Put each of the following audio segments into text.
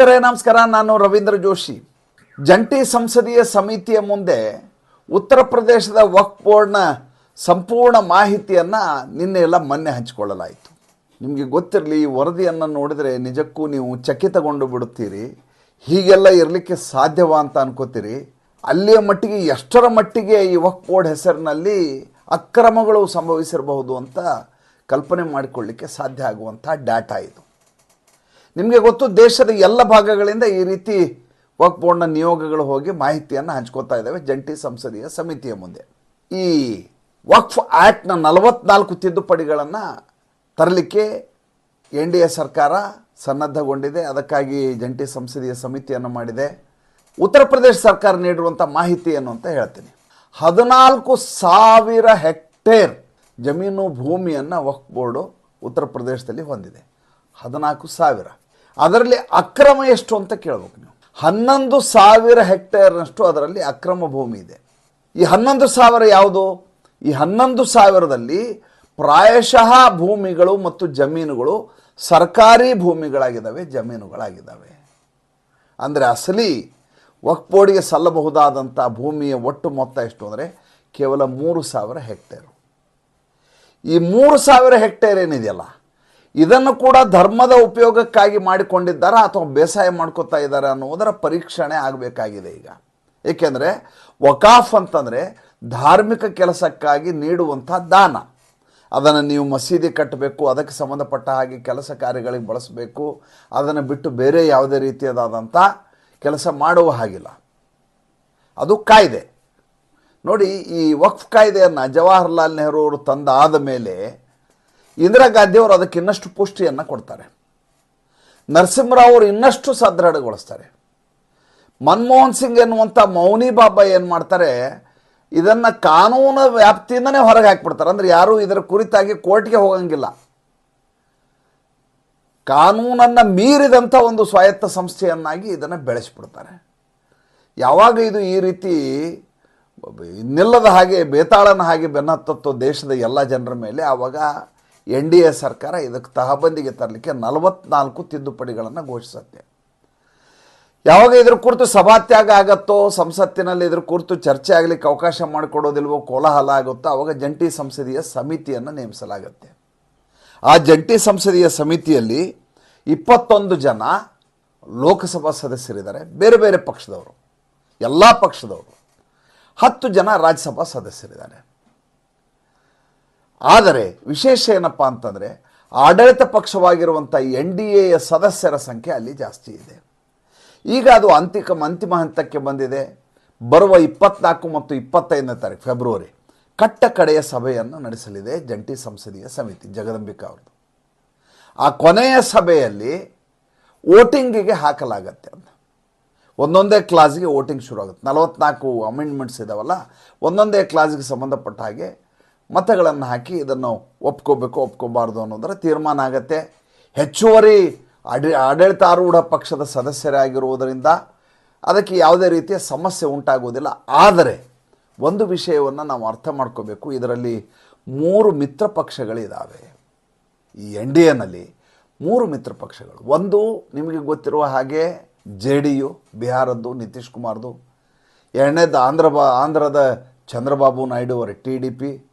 ಸ್ನೇಹಿತರೆ ನಮಸ್ಕಾರ. ನಾನು ರವೀಂದ್ರ ಜೋಶಿ. ಜಂಟಿ ಸಂಸದೀಯ ಸಮಿತಿಯ ಮುಂದೆ ಉತ್ತರ ಪ್ರದೇಶದ ವಕ್ಫ್ ಬೋರ್ಡ್ನ ಸಂಪೂರ್ಣ ಮಾಹಿತಿಯನ್ನು ನಿನ್ನೆ ಎಲ್ಲ ಮೊನ್ನೆ ಹಂಚಿಕೊಳ್ಳಲಾಯಿತು. ನಿಮಗೆ ಗೊತ್ತಿರಲಿ, ಈ ವರದಿಯನ್ನು ನೋಡಿದರೆ ನಿಜಕ್ಕೂ ನೀವು ಚಕಿತಗೊಂಡು ಬಿಡುತ್ತೀರಿ. ಹೀಗೆಲ್ಲ ಇರಲಿಕ್ಕೆ ಸಾಧ್ಯವಾ ಅಂತ ಅನ್ಕೋತೀರಿ. ಅಲ್ಲಿಯ ಮಟ್ಟಿಗೆ ಎಷ್ಟರ ಮಟ್ಟಿಗೆ ಈ ವಕ್ಫ್ ಬೋರ್ಡ್ ಹೆಸರಿನಲ್ಲಿ ಅಕ್ರಮಗಳು ಸಂಭವಿಸಿರಬಹುದು ಅಂತ ಕಲ್ಪನೆ ಮಾಡಿಕೊಳ್ಳಿಕ್ಕೆ ಸಾಧ್ಯ ಆಗುವಂಥ ಡಾಟಾ ಇದು. ನಿಮಗೆ ಗೊತ್ತು, ದೇಶದ ಎಲ್ಲ ಭಾಗಗಳಿಂದ ಈ ರೀತಿ ವಕ್ಫ್ ಬೋರ್ಡ್ನ ನಿಯೋಗಗಳು ಹೋಗಿ ಮಾಹಿತಿಯನ್ನು ಹಂಚ್ಕೋತಾ ಇದ್ದಾವೆ ಜಂಟಿ ಸಂಸದೀಯ ಸಮಿತಿಯ ಮುಂದೆ. ಈ ವಕ್ಫ್ ಆ್ಯಕ್ಟ್ನ 44 ತಿದ್ದುಪಡಿಗಳನ್ನು ತರಲಿಕ್ಕೆ NDA ಸರ್ಕಾರ ಸನ್ನದ್ಧಗೊಂಡಿದೆ. ಅದಕ್ಕಾಗಿ ಜಂಟಿ ಸಂಸದೀಯ ಸಮಿತಿಯನ್ನು ಮಾಡಿದೆ. ಉತ್ತರ ಪ್ರದೇಶ ಸರ್ಕಾರ ನೀಡಿರುವಂಥ ಮಾಹಿತಿ ಏನು ಅಂತ ಹೇಳ್ತೀನಿ. 14,000 ಹೆಕ್ಟೇರ್ ಜಮೀನು ಭೂಮಿಯನ್ನು ವಕ್ಫ್ ಬೋರ್ಡು ಉತ್ತರ ಪ್ರದೇಶದಲ್ಲಿ ಹೊಂದಿದೆ. 14,000. ಅದರಲ್ಲಿ ಅಕ್ರಮ ಎಷ್ಟು ಅಂತ ಕೇಳಬೇಕು ನೀವು. 11,000 ಹೆಕ್ಟೇರ್ನಷ್ಟು ಅದರಲ್ಲಿ ಅಕ್ರಮ ಭೂಮಿ ಇದೆ. ಈ 11,000 ಯಾವುದು? ಈ 11,000ದಲ್ಲಿ ಪ್ರಾಯಶಃ ಭೂಮಿಗಳು ಮತ್ತು ಜಮೀನುಗಳು ಸರ್ಕಾರಿ ಭೂಮಿಗಳಾಗಿದ್ದಾವೆ, ಜಮೀನುಗಳಾಗಿದ್ದಾವೆ. ಅಂದರೆ ಅಸಲಿ ವಕ್ಫ್ ಬೋರ್ಡ್ಗೆ ಸಲ್ಲಬಹುದಾದಂಥ ಭೂಮಿಯ ಒಟ್ಟು ಮೊತ್ತ ಎಷ್ಟು ಅಂದರೆ ಕೇವಲ 3,000 ಹೆಕ್ಟೇರು. ಈ 3,000 ಹೆಕ್ಟೇರ್ ಏನಿದೆಯಲ್ಲ, ಇದನ್ನು ಕೂಡ ಧರ್ಮದ ಉಪಯೋಗಕ್ಕಾಗಿ ಮಾಡಿಕೊಂಡಿದ್ದಾರಾ ಅಥವಾ ಬೇಸಾಯ ಮಾಡ್ಕೋತಾ ಇದ್ದಾರೆ ಅನ್ನುವುದರ ಪರೀಕ್ಷಣೆ ಆಗಬೇಕಾಗಿದೆ ಈಗ. ಏಕೆಂದರೆ ವಕಾಫ್ ಅಂತಂದರೆ ಧಾರ್ಮಿಕ ಕೆಲಸಕ್ಕಾಗಿ ನೀಡುವಂಥ ದಾನ. ಅದನ್ನು ನೀವು ಮಸೀದಿ ಕಟ್ಟಬೇಕು, ಅದಕ್ಕೆ ಸಂಬಂಧಪಟ್ಟ ಹಾಗೆ ಕೆಲಸ ಕಾರ್ಯಗಳಿಗೆ ಬಳಸಬೇಕು. ಅದನ್ನು ಬಿಟ್ಟು ಬೇರೆ ಯಾವುದೇ ರೀತಿಯಾದಂಥ ಕೆಲಸ ಮಾಡುವ ಹಾಗಿಲ್ಲ. ಅದು ಕಾಯ್ದೆ. ನೋಡಿ, ಈ ವಕ್ಫ್ ಕಾಯ್ದೆಯನ್ನು ಜವಾಹರ್ಲಾಲ್ ನೆಹರು ಅವರು ತಂದಾದ ಮೇಲೆ ಇಂದಿರಾ ಗಾಂಧಿಯವರು ಅದಕ್ಕೆ ಇನ್ನಷ್ಟು ಪುಷ್ಟಿಯನ್ನು ಕೊಡ್ತಾರೆ. ನರಸಿಂಹರಾವ್ ಅವರು ಇನ್ನಷ್ಟು ಸದೃಢಗೊಳಿಸ್ತಾರೆ. ಮನಮೋಹನ್ ಸಿಂಗ್ ಎನ್ನುವಂಥ ಮೌನಿ ಬಾಬಾ ಏನು ಮಾಡ್ತಾರೆ, ಇದನ್ನು ಕಾನೂನು ವ್ಯಾಪ್ತಿಯಿಂದನೇ ಹೊರಗೆ ಹಾಕಿಬಿಡ್ತಾರೆ. ಅಂದರೆ ಯಾರೂ ಇದರ ಕುರಿತಾಗಿ ಕೋರ್ಟ್ಗೆ ಹೋಗಂಗಿಲ್ಲ. ಕಾನೂನನ್ನು ಮೀರಿದಂಥ ಒಂದು ಸ್ವಾಯತ್ತ ಸಂಸ್ಥೆಯನ್ನಾಗಿ ಇದನ್ನು ಬೆಳೆಸಿಬಿಡ್ತಾರೆ. ಯಾವಾಗ ಇದು ಈ ರೀತಿ ನಿಲ್ಲದ ಹಾಗೆ ಬೇತಾಳನ ಹಾಗೆ ಬೆನ್ನತ್ತೋ ದೇಶದ ಎಲ್ಲ ಜನರ ಮೇಲೆ, ಆವಾಗ NDA ಸರ್ಕಾರ ಇದಕ್ಕೆ ತಹಬಂದಿಗೆ ತರಲಿಕ್ಕೆ 44 ತಿದ್ದುಪಡಿಗಳನ್ನು ಘೋಷಿಸುತ್ತೆ. ಯಾವಾಗ ಇದ್ರ ಕುರಿತು ಸಭಾತ್ಯಾಗ ಆಗತ್ತೋ, ಸಂಸತ್ತಿನಲ್ಲಿ ಇದ್ರ ಕುರಿತು ಚರ್ಚೆ ಆಗಲಿಕ್ಕೆ ಅವಕಾಶ ಮಾಡಿಕೊಡೋದಿಲ್ವೋ, ಕೋಲಾಹಲ ಆಗುತ್ತೋ, ಆವಾಗ ಜಂಟಿ ಸಂಸದೀಯ ಸಮಿತಿಯನ್ನು ನೇಮಿಸಲಾಗುತ್ತೆ. ಆ ಜಂಟಿ ಸಂಸದೀಯ ಸಮಿತಿಯಲ್ಲಿ 21 ಜನ ಲೋಕಸಭಾ ಸದಸ್ಯರಿದ್ದಾರೆ, ಬೇರೆ ಬೇರೆ ಪಕ್ಷದವರು, ಎಲ್ಲ ಪಕ್ಷದವರು. 10 ಜನ ರಾಜ್ಯಸಭಾ ಸದಸ್ಯರಿದ್ದಾರೆ. ಆದರೆ ವಿಶೇಷ ಏನಪ್ಪ ಅಂತಂದರೆ, ಆಡಳಿತ ಪಕ್ಷವಾಗಿರುವಂಥ NDAಯ ಸದಸ್ಯರ ಸಂಖ್ಯೆ ಅಲ್ಲಿ ಜಾಸ್ತಿ ಇದೆ. ಈಗ ಅದು ಅಂತಿಮ ಹಂತಕ್ಕೆ ಬಂದಿದೆ. ಬರುವ 24 ಮತ್ತು 25ನೇ ತಾರೀಕು ಫೆಬ್ರವರಿ ಕಟ್ಟ ಕಡೆಯ ಸಭೆಯನ್ನು ನಡೆಸಲಿದೆ ಜಂಟಿ ಸಂಸದೀಯ ಸಮಿತಿ, ಜಗದಂಬಿಕಾ ಅವ್ರದ್ದು. ಆ ಕೊನೆಯ ಸಭೆಯಲ್ಲಿ ವೋಟಿಂಗಿಗೆ ಹಾಕಲಾಗತ್ತೆ ಅಂತ. ಒಂದೊಂದೇ ಕ್ಲಾಸ್ಗೆ ವೋಟಿಂಗ್ ಶುರು ಆಗುತ್ತೆ. 44 ಅಮೆಂಡ್ಮೆಂಟ್ಸ್ ಇದಾವಲ್ಲ, ಒಂದೊಂದೇ ಕ್ಲಾಸ್ಗೆ ಸಂಬಂಧಪಟ್ಟ ಹಾಗೆ ಮತಗಳನ್ನು ಹಾಕಿ ಇದನ್ನು ಒಪ್ಕೋಬೇಕು ಒಪ್ಕೋಬಾರ್ದು ಅನ್ನೋದರ ತೀರ್ಮಾನ ಆಗುತ್ತೆ. ಹೆಚ್ಚುವರಿ ಆಡಳಿತಾರೂಢ ಪಕ್ಷದ ಸದಸ್ಯರಾಗಿರುವುದರಿಂದ ಅದಕ್ಕೆ ಯಾವುದೇ ರೀತಿಯ ಸಮಸ್ಯೆ ಉಂಟಾಗುವುದಿಲ್ಲ. ಆದರೆ ಒಂದು ವಿಷಯವನ್ನು ನಾವು ಅರ್ಥ ಮಾಡ್ಕೋಬೇಕು, ಇದರಲ್ಲಿ 3 ಮಿತ್ರ ಪಕ್ಷಗಳಿದ್ದಾವೆ. ಈ NDAನಲ್ಲಿ 3 ಮಿತ್ರ ಪಕ್ಷಗಳು. ಒಂದು ನಿಮಗೆ ಗೊತ್ತಿರುವ ಹಾಗೆ JDU, ಬಿಹಾರದ್ದು ನಿತೀಶ್ ಕುಮಾರ್ದು. ಎರಡನೇದು ಆಂಧ್ರದ ಚಂದ್ರಬಾಬು ನಾಯ್ಡು ಅವರ TDP.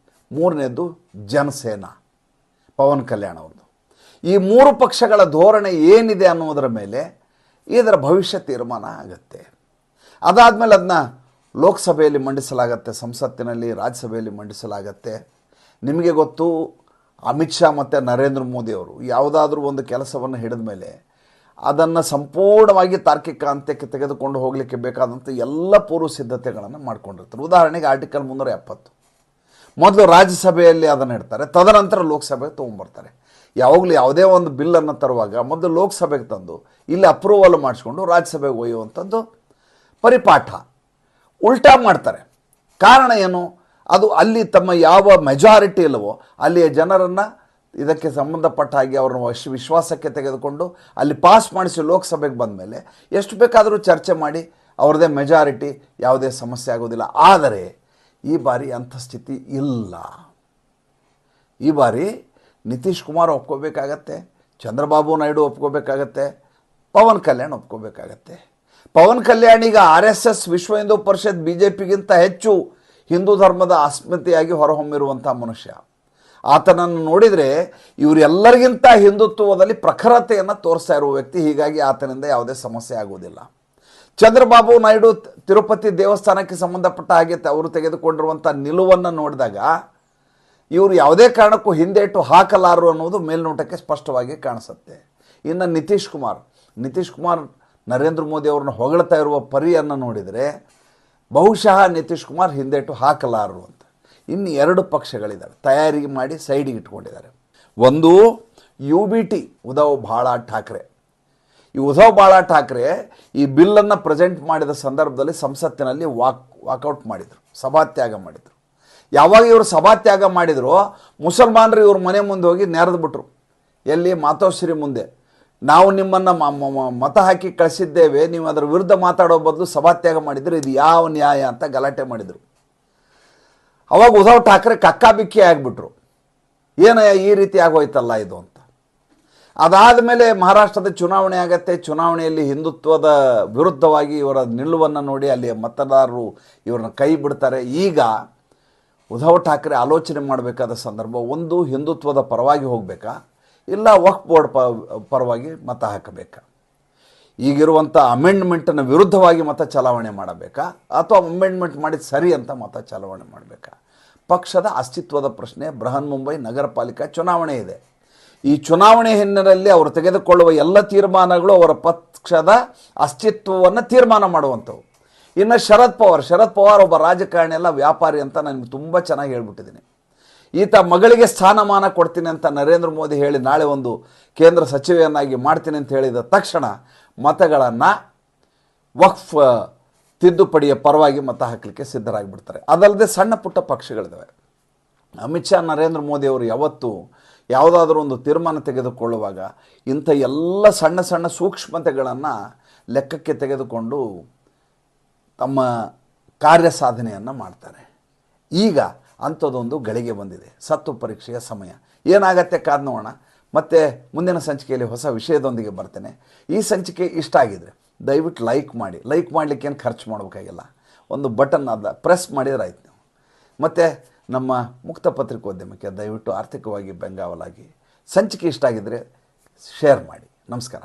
ಮೂರನೇದು ಜನಸೇನಾ, ಪವನ್ ಕಲ್ಯಾಣ್ ಅವ್ರದ್ದು. ಈ 3 ಪಕ್ಷಗಳ ಧೋರಣೆ ಏನಿದೆ ಅನ್ನೋದರ ಮೇಲೆ ಇದರ ಭವಿಷ್ಯ ತೀರ್ಮಾನ ಆಗುತ್ತೆ. ಅದಾದಮೇಲೆ ಅದನ್ನ ಲೋಕಸಭೆಯಲ್ಲಿ ಮಂಡಿಸಲಾಗತ್ತೆ, ಸಂಸತ್ತಿನಲ್ಲಿ, ರಾಜ್ಯಸಭೆಯಲ್ಲಿ ಮಂಡಿಸಲಾಗತ್ತೆ. ನಿಮಗೆ ಗೊತ್ತು, ಅಮಿತ್ ಶಾ ಮತ್ತು ನರೇಂದ್ರ ಮೋದಿ ಅವರು ಯಾವುದಾದ್ರೂ ಒಂದು ಕೆಲಸವನ್ನು ಹಿಡಿದ ಮೇಲೆ ಅದನ್ನು ಸಂಪೂರ್ಣವಾಗಿ ತಾರ್ಕಿಕ ಅಂತ್ಯಕ್ಕೆ ತೆಗೆದುಕೊಂಡು ಹೋಗಲಿಕ್ಕೆ ಬೇಕಾದಂಥ ಎಲ್ಲ ಪೂರ್ವ ಸಿದ್ಧತೆಗಳನ್ನು ಮಾಡ್ಕೊಂಡಿರ್ತಾರೆ. ಉದಾಹರಣೆಗೆ ಆರ್ಟಿಕಲ್ 370 ಮೊದಲು ರಾಜ್ಯಸಭೆಯಲ್ಲಿ ಅದನ್ನು ಇಡ್ತಾರೆ, ತದನಂತರ ಲೋಕಸಭೆಗೆ ತೊಗೊಂಬರ್ತಾರೆ. ಯಾವಾಗಲೂ ಯಾವುದೇ ಒಂದು ಬಿಲ್ಲನ್ನು ತರುವಾಗ ಮೊದಲು ಲೋಕಸಭೆಗೆ ತಂದು ಇಲ್ಲಿ ಅಪ್ರೂವಲ್ ಮಾಡಿಸ್ಕೊಂಡು ರಾಜ್ಯಸಭೆಗೆ ಒಯ್ಯುವಂಥದ್ದು ಪರಿಪಾಠ. ಉಲ್ಟಾ ಮಾಡ್ತಾರೆ. ಕಾರಣ ಏನು? ಅದು ಅಲ್ಲಿ ತಮ್ಮ ಯಾವ ಮೆಜಾರಿಟಿ ಇಲ್ಲವೋ ಅಲ್ಲಿಯ ಜನರನ್ನು ಇದಕ್ಕೆ ಸಂಬಂಧಪಟ್ಟ ಹಾಗೆ ಅವ್ರನ್ನ ವಿಶ್ವಾಸಕ್ಕೆ ತೆಗೆದುಕೊಂಡು ಅಲ್ಲಿ ಪಾಸ್ ಮಾಡಿಸಿ ಲೋಕಸಭೆಗೆ ಬಂದ ಮೇಲೆ ಎಷ್ಟು ಬೇಕಾದರೂ ಚರ್ಚೆ ಮಾಡಿ ಅವ್ರದ್ದೇ ಮೆಜಾರಿಟಿ, ಯಾವುದೇ ಸಮಸ್ಯೆ ಆಗೋದಿಲ್ಲ. ಆದರೆ ಈ ಬಾರಿ ಅಂಥ ಸ್ಥಿತಿ ಇಲ್ಲ. ಈ ಬಾರಿ ನಿತೀಶ್ ಕುಮಾರ್ ಒಪ್ಕೋಬೇಕಾಗತ್ತೆ, ಚಂದ್ರಬಾಬು ನಾಯ್ಡು ಒಪ್ಕೋಬೇಕಾಗತ್ತೆ, ಪವನ್ ಕಲ್ಯಾಣ್ ಒಪ್ಕೋಬೇಕಾಗತ್ತೆ. ಪವನ್ ಕಲ್ಯಾಣ್ ಈಗ RSS ವಿಶ್ವ ಹಿಂದೂ ಪರಿಷತ್ BJPಗಿಂತ ಹೆಚ್ಚು ಹಿಂದೂ ಧರ್ಮದ ಅಸ್ಮಿತೆಯಾಗಿ ಹೊರಹೊಮ್ಮಿರುವಂಥ ಮನುಷ್ಯ. ಆತನನ್ನು ನೋಡಿದರೆ ಇವರೆಲ್ಲರಿಗಿಂತ ಹಿಂದುತ್ವದಲ್ಲಿ ಪ್ರಖರತೆಯನ್ನು ತೋರಿಸ್ತಾ ಇರುವ ವ್ಯಕ್ತಿ. ಹೀಗಾಗಿ ಆತನಿಂದ ಯಾವುದೇ ಸಮಸ್ಯೆ ಆಗುವುದಿಲ್ಲ. ಚಂದ್ರಬಾಬು ನಾಯ್ಡು ತಿರುಪತಿ ದೇವಸ್ಥಾನಕ್ಕೆ ಸಂಬಂಧಪಟ್ಟ ಹಾಗೆ ಅವರು ತೆಗೆದುಕೊಂಡಿರುವಂಥ ನಿಲುವನ್ನು ನೋಡಿದಾಗ ಇವರು ಯಾವುದೇ ಕಾರಣಕ್ಕೂ ಹಿಂದೇಟು ಹಾಕಲಾರರು ಅನ್ನೋದು ಮೇಲ್ನೋಟಕ್ಕೆ ಸ್ಪಷ್ಟವಾಗಿ ಕಾಣಿಸುತ್ತೆ. ಇನ್ನು ನಿತೀಶ್ ಕುಮಾರ್ ನರೇಂದ್ರ ಮೋದಿ ಅವ್ರನ್ನ ಹೊಗಳ್ತಾ ಇರುವ ಪರಿಯನ್ನು ನೋಡಿದರೆ ಬಹುಶಃ ನಿತೀಶ್ ಕುಮಾರ್ ಹಿಂದೇಟು ಹಾಕಲಾರರು ಅಂತ. ಇನ್ನು 2 ಪಕ್ಷಗಳಿದ್ದಾವೆ, ತಯಾರಿ ಮಾಡಿ ಸೈಡಿಗೆ ಇಟ್ಕೊಂಡಿದ್ದಾರೆ. ಒಂದು UBT, ಉದ್ಧವ್ ಬಾಳಾ ಠಾಕ್ರೆ. ಈ ಉದ್ಧವ್ ಬಾಳಾ ಠಾಕ್ರೆ ಈ ಬಿಲ್ಲನ್ನು ಪ್ರೆಸೆಂಟ್ ಮಾಡಿದ ಸಂದರ್ಭದಲ್ಲಿ ಸಂಸತ್ತಿನಲ್ಲಿ ವಾಕೌಟ್ ಮಾಡಿದರು, ಸಭಾತ್ಯಾಗ ಮಾಡಿದರು. ಯಾವಾಗ ಇವರು ಸಭಾತ್ಯಾಗ ಮಾಡಿದ್ರು, ಮುಸಲ್ಮಾನರು ಇವ್ರ ಮನೆ ಮುಂದೆ ಹೋಗಿ ನೆರೆದ್ಬಿಟ್ರು. ಎಲ್ಲಿ? ಮಾತೋಶ್ರೀ ಮುಂದೆ. ನಾವು ನಿಮ್ಮನ್ನು ಮತ ಹಾಕಿ ಕಳಿಸಿದ್ದೇವೆ, ನೀವು ಅದರ ವಿರುದ್ಧ ಮಾತಾಡೋ ಬದಲು ಸಭಾತ್ಯಾಗ ಮಾಡಿದ್ರು, ಇದು ಯಾವ ನ್ಯಾಯ ಅಂತ ಗಲಾಟೆ ಮಾಡಿದರು. ಅವಾಗ ಉದ್ಧವ್ ಠಾಕ್ರೆ ಕಕ್ಕಾಬಿಕ್ಕಿ ಆಗಿಬಿಟ್ರು, ಏನಯ್ಯ ಈ ರೀತಿ ಆಗೋಯ್ತಲ್ಲ ಇದು ಅಂತ. ಅದಾದ ಮೇಲೆ ಮಹಾರಾಷ್ಟ್ರದ ಚುನಾವಣೆ ಆಗತ್ತೆ. ಚುನಾವಣೆಯಲ್ಲಿ ಹಿಂದುತ್ವದ ವಿರುದ್ಧವಾಗಿ ಇವರ ನಿಲುವನ್ನು ನೋಡಿ ಅಲ್ಲಿ ಮತದಾರರು ಇವ್ರನ್ನ ಕೈ ಬಿಡ್ತಾರೆ. ಈಗ ಉದ್ಧವ್ ಠಾಕ್ರೆ ಆಲೋಚನೆ ಮಾಡಬೇಕಾದ ಸಂದರ್ಭ, ಒಂದು ಹಿಂದುತ್ವದ ಪರವಾಗಿ ಹೋಗಬೇಕಾ, ಇಲ್ಲ ವಕ್ಫ್ ಬೋರ್ಡ್ ಪರವಾಗಿ ಮತ ಹಾಕಬೇಕಾ, ಈಗಿರುವಂಥ ಅಮೆಂಡ್ಮೆಂಟನ್ನು ವಿರುದ್ಧವಾಗಿ ಮತ ಚಲಾವಣೆ ಮಾಡಬೇಕಾ, ಅಥವಾ ಅಮೆಂಡ್ಮೆಂಟ್ ಮಾಡಿದ ಸರಿ ಅಂತ ಮತ ಚಲಾವಣೆ ಮಾಡಬೇಕಾ. ಪಕ್ಷದ ಅಸ್ತಿತ್ವದ ಪ್ರಶ್ನೆ. ಬೃಹನ್ ಮುಂಬೈ ನಗರ ಪಾಲಿಕಾ ಚುನಾವಣೆ ಇದೆ. ಈ ಚುನಾವಣೆ ಹಿನ್ನೆಲೆಯಲ್ಲಿ ಅವರು ತೆಗೆದುಕೊಳ್ಳುವ ಎಲ್ಲ ತೀರ್ಮಾನಗಳು ಅವರ ಪಕ್ಷದ ಅಸ್ತಿತ್ವವನ್ನು ತೀರ್ಮಾನ ಮಾಡುವಂಥವು. ಇನ್ನು ಶರದ್ ಪವಾರ್ ಒಬ್ಬ ರಾಜಕಾರಣಿ ಅಲ್ಲ, ವ್ಯಾಪಾರಿ ಅಂತ ನನಗೆ ತುಂಬ ಚೆನ್ನಾಗಿ ಹೇಳ್ಬಿಟ್ಟಿದ್ದೀನಿ. ಈತ ಮಗಳಿಗೆ ಸ್ಥಾನಮಾನ ಕೊಡ್ತೀನಿ ಅಂತ ನರೇಂದ್ರ ಮೋದಿ ಹೇಳಿ ನಾಳೆ ಒಂದು ಕೇಂದ್ರ ಸಚಿವೆಯನ್ನಾಗಿ ಮಾಡ್ತೀನಿ ಅಂತ ಹೇಳಿದ ತಕ್ಷಣ ಮತಗಳನ್ನು ವಕ್ಫ್ ತಿದ್ದುಪಡಿಯ ಪರವಾಗಿ ಮತ ಹಾಕಲಿಕ್ಕೆ ಸಿದ್ಧರಾಗಿಬಿಡ್ತಾರೆ. ಅದಲ್ಲದೆ ಸಣ್ಣ ಪುಟ್ಟ ಪಕ್ಷಗಳಿದ್ದಾವೆ. ಅಮಿತ್ ಶಾ, ನರೇಂದ್ರ ಮೋದಿ ಅವರು ಯಾವತ್ತೂ ಯಾವುದಾದ್ರೂ ಒಂದು ತೀರ್ಮಾನ ತೆಗೆದುಕೊಳ್ಳುವಾಗ ಇಂಥ ಎಲ್ಲ ಸಣ್ಣ ಸಣ್ಣ ಸೂಕ್ಷ್ಮತೆಗಳನ್ನು ಲೆಕ್ಕಕ್ಕೆ ತೆಗೆದುಕೊಂಡು ತಮ್ಮ ಕಾರ್ಯಸಾಧನೆಯನ್ನು ಮಾಡ್ತಾರೆ. ಈಗ ಅಂಥದ್ದೊಂದು ಗಳಿಗೆ ಬಂದಿದೆ. ಸತ್ತು ಪರೀಕ್ಷೆಯ ಸಮಯ ಏನಾಗತ್ತೆ ಕಾದು ನೋಡೋಣ. ಮತ್ತು ಮುಂದಿನ ಸಂಚಿಕೆಯಲ್ಲಿ ಹೊಸ ವಿಷಯದೊಂದಿಗೆ ಬರ್ತೇನೆ. ಈ ಸಂಚಿಕೆ ಇಷ್ಟ ಆಗಿದರೆ ದಯವಿಟ್ಟು ಲೈಕ್ ಮಾಡಿ. ಲೈಕ್ ಮಾಡಲಿಕ್ಕೇನು ಖರ್ಚು ಮಾಡಬೇಕಾಗಿಲ್ಲ, ಒಂದು ಬಟನ್ ಅದ ಪ್ರೆಸ್ ಮಾಡಿದ್ರೆ ಆಯ್ತು ನೀವು. ಮತ್ತು ನಮ್ಮ ಮುಕ್ತ ಪತ್ರಿಕೋದ್ಯಮಕ್ಕೆ ದಯವಿಟ್ಟು ಆರ್ಥಿಕವಾಗಿ ಬೆಂಗಾವಲಾಗಿ. ಸಂಚಿಕೆ ಇಷ್ಟ ಆಗಿದ್ದರೆ ಶೇರ್ ಮಾಡಿ. ನಮಸ್ಕಾರ.